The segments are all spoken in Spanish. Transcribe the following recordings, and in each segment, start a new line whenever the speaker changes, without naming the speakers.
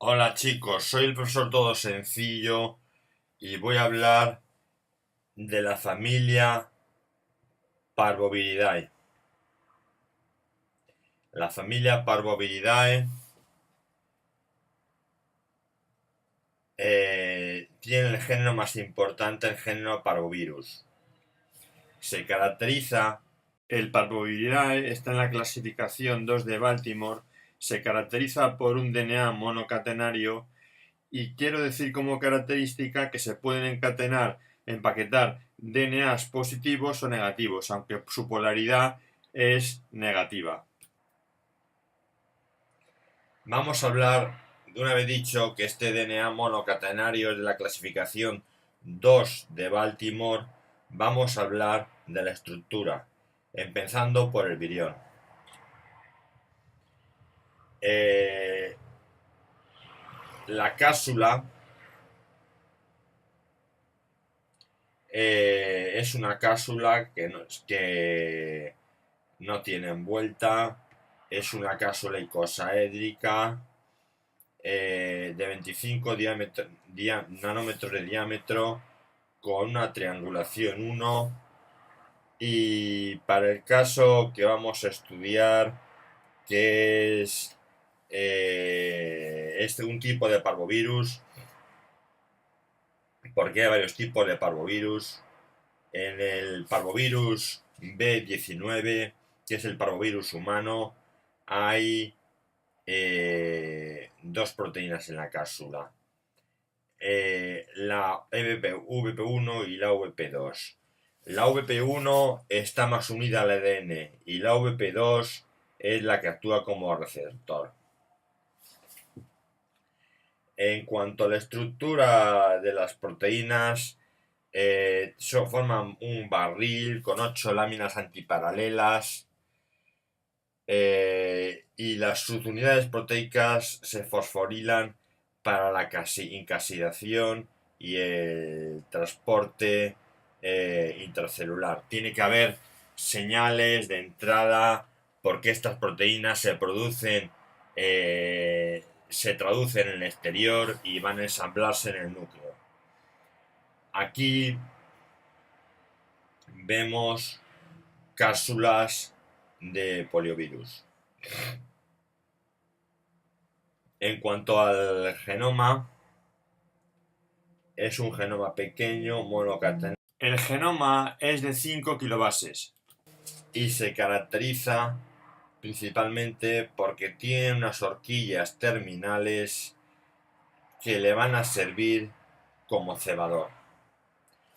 Hola chicos, soy el profesor Todo Sencillo y voy a hablar de la familia Parvoviridae. La familia Parvoviridae tiene el género más importante, el género Parvovirus. Se caracteriza, el Parvoviridae está en la clasificación 2 de Baltimore, se caracteriza por un DNA monocatenario. Y quiero decir como característica que se pueden empaquetar DNAs positivos o negativos, aunque su polaridad es negativa. Vamos a hablar, de una vez dicho que este DNA monocatenario es de la clasificación 2 de Baltimore, vamos a hablar de la estructura, empezando por el virión. La cápsula es una cápsula que no tiene envuelta, es una cápsula icosaédrica de 25 nanómetros de diámetro con una triangulación 1, y para el caso que vamos a estudiar, que es un tipo de parvovirus, porque hay varios tipos de parvovirus. En el parvovirus B19, que es el parvovirus humano, hay dos proteínas en la cápsula, la VP1 y la VP2. La VP1 está más unida al ADN y la VP2 es la que actúa como receptor. En cuanto a la estructura de las proteínas, forman un barril con 8 láminas antiparalelas, y las subunidades proteicas se fosforilan para la encapsidación y el transporte intracelular. Tiene que haber señales de entrada porque estas proteínas se traducen en el exterior y van a ensamblarse en el núcleo. Aquí vemos cápsulas de poliovirus. En cuanto al genoma, es un genoma pequeño, monocatenario. El genoma es de 5 kilobases y se caracteriza principalmente porque tiene unas horquillas terminales que le van a servir como cebador.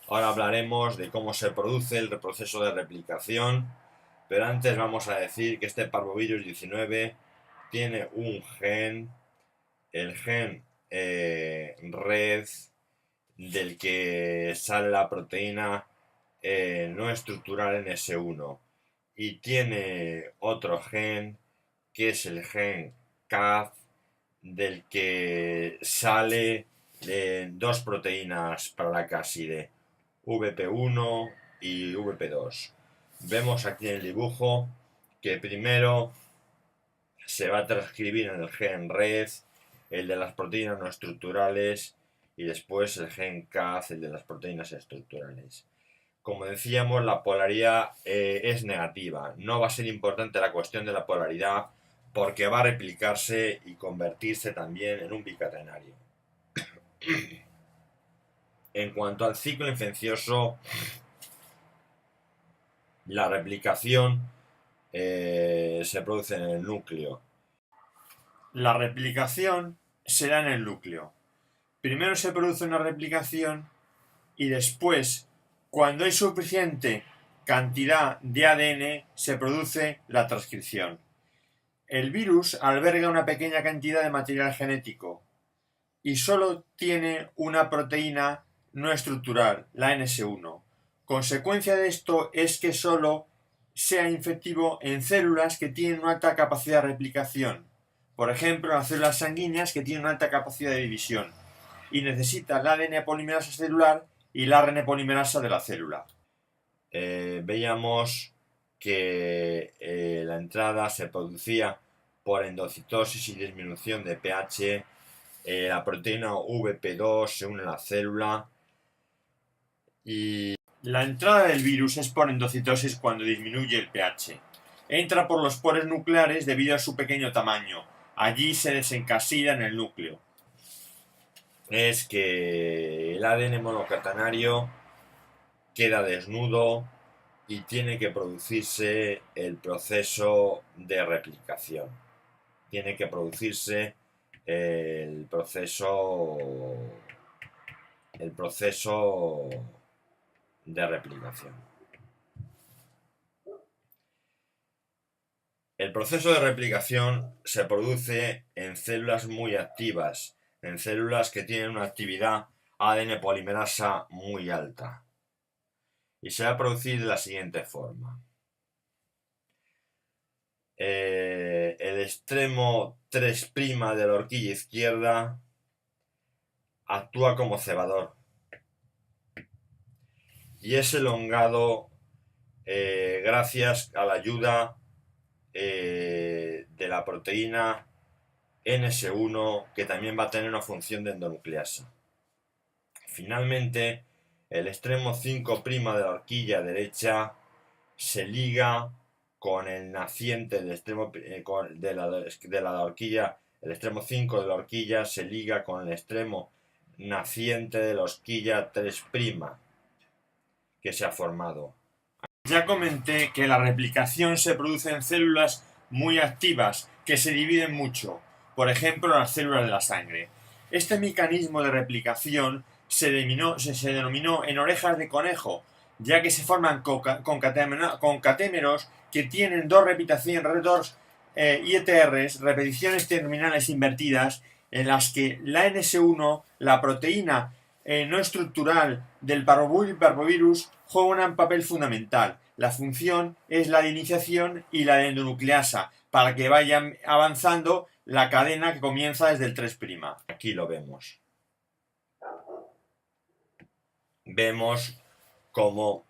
Ahora hablaremos de cómo se produce el proceso de replicación, pero antes vamos a decir que este parvovirus 19 tiene un gen, el gen red, del que sale la proteína no estructural NS1, y tiene otro gen que es el gen CAF, del que sale dos proteínas para la caside, VP1 y VP2. Vemos aquí en el dibujo que primero se va a transcribir en el gen red el de las proteínas no estructurales y después el gen CAF, el de las proteínas estructurales. Como decíamos, la polaridad es negativa. No va a ser importante la cuestión de la polaridad porque va a replicarse y convertirse también en un bicatenario. En cuanto al ciclo infeccioso, la replicación se produce en el núcleo. La replicación se da en el núcleo. Primero se produce una replicación y después, cuando hay suficiente cantidad de ADN, se produce la transcripción. El virus alberga una pequeña cantidad de material genético y solo tiene una proteína no estructural, la NS1. Consecuencia de esto es que solo sea infectivo en células que tienen una alta capacidad de replicación. Por ejemplo, las células sanguíneas que tienen una alta capacidad de división y necesita la ADN polimerasa celular y la ARN polimerasa de la célula. Veíamos que la entrada se producía por endocitosis y disminución de pH La proteína VP2 se une a la célula y la entrada del virus es por endocitosis cuando disminuye el pH. Entra por los poros nucleares debido a su pequeño tamaño. Allí se desencasilla en el núcleo. Es que el ADN monocatenario queda desnudo y tiene que producirse el proceso de replicación. Tiene que producirse el proceso de replicación. El proceso de replicación se produce en células muy activas, en células que tienen una actividad ADN polimerasa muy alta. Y se va a producir de la siguiente forma. El extremo 3' de la horquilla izquierda actúa como cebador y es elongado gracias a la ayuda de la proteína NS1, que también va a tener una función de endonucleasa. Finalmente, el extremo 5' de la horquilla derecha se liga con el naciente del extremo de la horquilla. El extremo 5 de la horquilla se liga con el extremo naciente de la horquilla 3' que se ha formado. Ya comenté que la replicación se produce en células muy activas que se dividen mucho, por ejemplo las células de la sangre. Este mecanismo de replicación se denominó en orejas de conejo, ya que se forman concatémeros que tienen dos ITRs, repeticiones terminales invertidas, en las que la NS1, la proteína no estructural del parvovirus, juega un papel fundamental. La función es la de iniciación y la de endonucleasa, para que vayan avanzando la cadena que comienza desde el 3'. Aquí lo vemos. Vemos como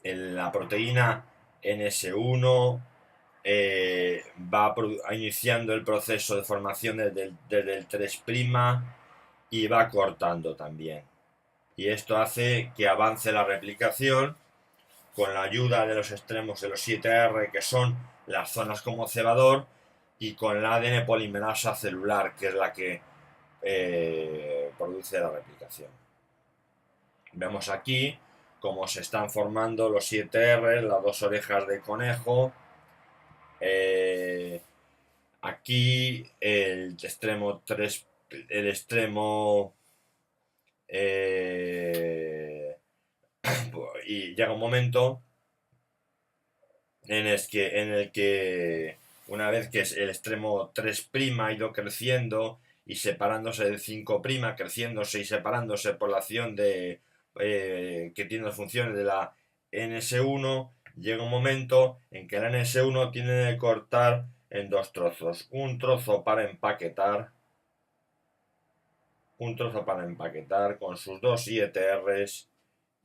la proteína NS1 va iniciando el proceso de formación desde el 3' y va cortando también. Y esto hace que avance la replicación con la ayuda de los extremos de los 7R, que son las zonas como cebador, y con la ADN polimerasa celular, que es la que produce la replicación. Vemos aquí cómo se están formando los 7R, las dos orejas de conejo. Aquí el extremo 3, el extremo y llega un momento en el que una vez que el extremo 3' ha ido creciendo y separándose del 5', creciéndose y separándose por la acción de que tiene las funciones de la NS1, llega un momento en que la NS1 tiene que cortar en dos trozos. Un trozo para empaquetar con sus dos ITRs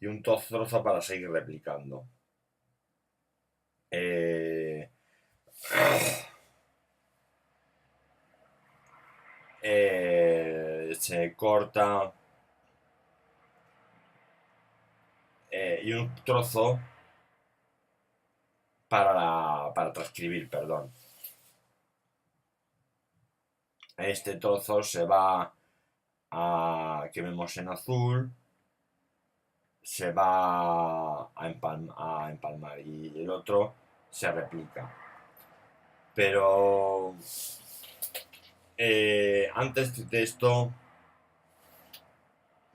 y un trozo para seguir replicando. Se corta y un trozo para transcribir, perdón. Este trozo se va que vemos en azul, se va a empalmar y el otro se replica. Pero antes de esto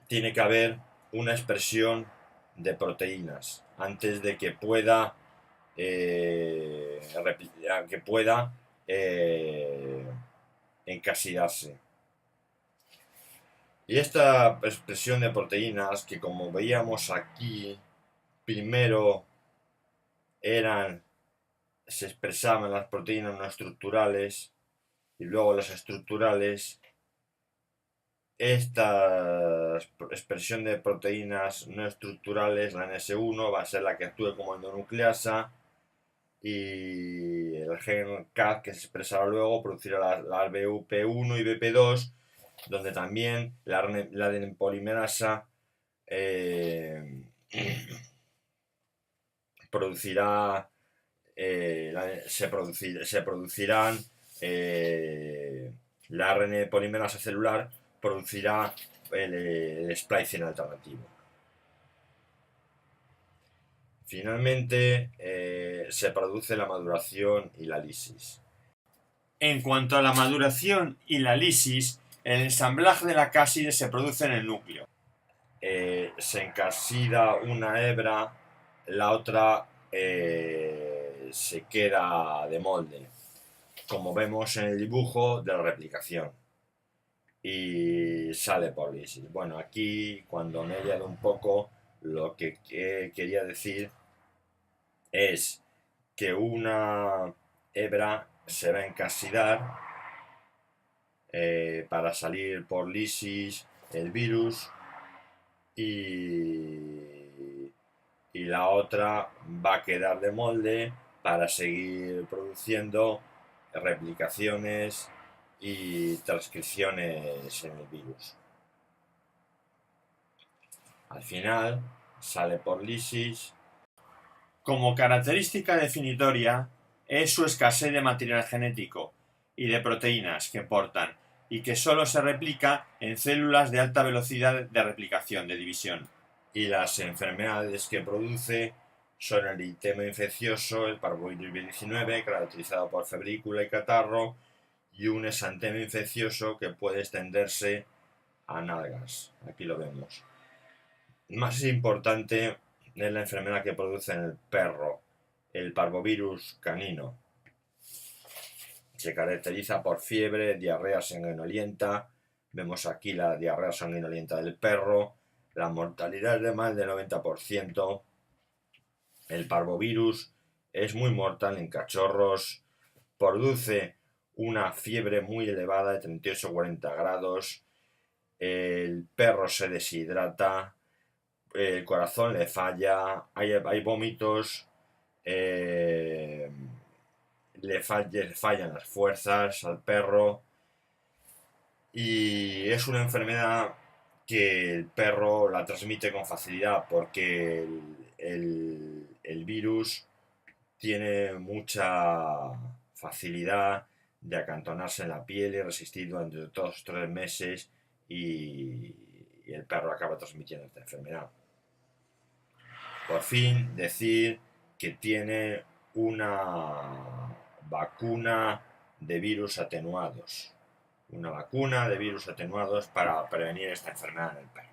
tiene que haber una expresión de proteínas antes de que pueda encasillarse. Y esta expresión de proteínas, que como veíamos aquí, primero se expresaban las proteínas no estructurales y luego las estructurales. Esta expresión de proteínas no estructurales, la NS1, va a ser la que actúe como endonucleasa, y el gen CAD que se expresará luego producirá la VP1 y VP2, donde también la ADN polimerasa producirá, se producirán, la ARN polimerasa celular producirá el splicing alternativo. Finalmente, se produce la maduración y la lisis. En cuanto a la maduración y la lisis, el ensamblaje de la cáside se produce en el núcleo. Se encasida una hebra, la otra se queda de molde, como vemos en el dibujo de la replicación, y sale por lisis. Bueno, aquí cuando me he liado un poco, lo que quería decir es que una hebra se va a encasidar para salir por lisis el virus, y la otra va a quedar de molde para seguir produciendo replicaciones y transcripciones en el virus. Al final sale por lisis. Como característica definitoria es su escasez de material genético y de proteínas que portan, y que solo se replica en células de alta velocidad de replicación, de división. Y las enfermedades que produce son el eritema infeccioso, el parvovirus B19, caracterizado por febrícula y catarro, y un exantema infeccioso que puede extenderse a nalgas. Aquí lo vemos. Más importante es la enfermedad que produce en el perro, el parvovirus canino. Se caracteriza por fiebre, diarrea sanguinolenta. Vemos aquí la diarrea sanguinolenta del perro. La mortalidad es de más del 90%. El parvovirus es muy mortal en cachorros. Produce una fiebre muy elevada de 38-40 grados. El perro se deshidrata. El corazón le falla. Hay vómitos. Le fallan las fuerzas al perro, y es una enfermedad que el perro la transmite con facilidad porque el virus tiene mucha facilidad de acantonarse en la piel y resistir durante 2-3 meses, y el perro acaba transmitiendo esta enfermedad. Por fin decir que tiene una vacuna de virus atenuados. Una vacuna de virus atenuados para prevenir esta enfermedad en el perro.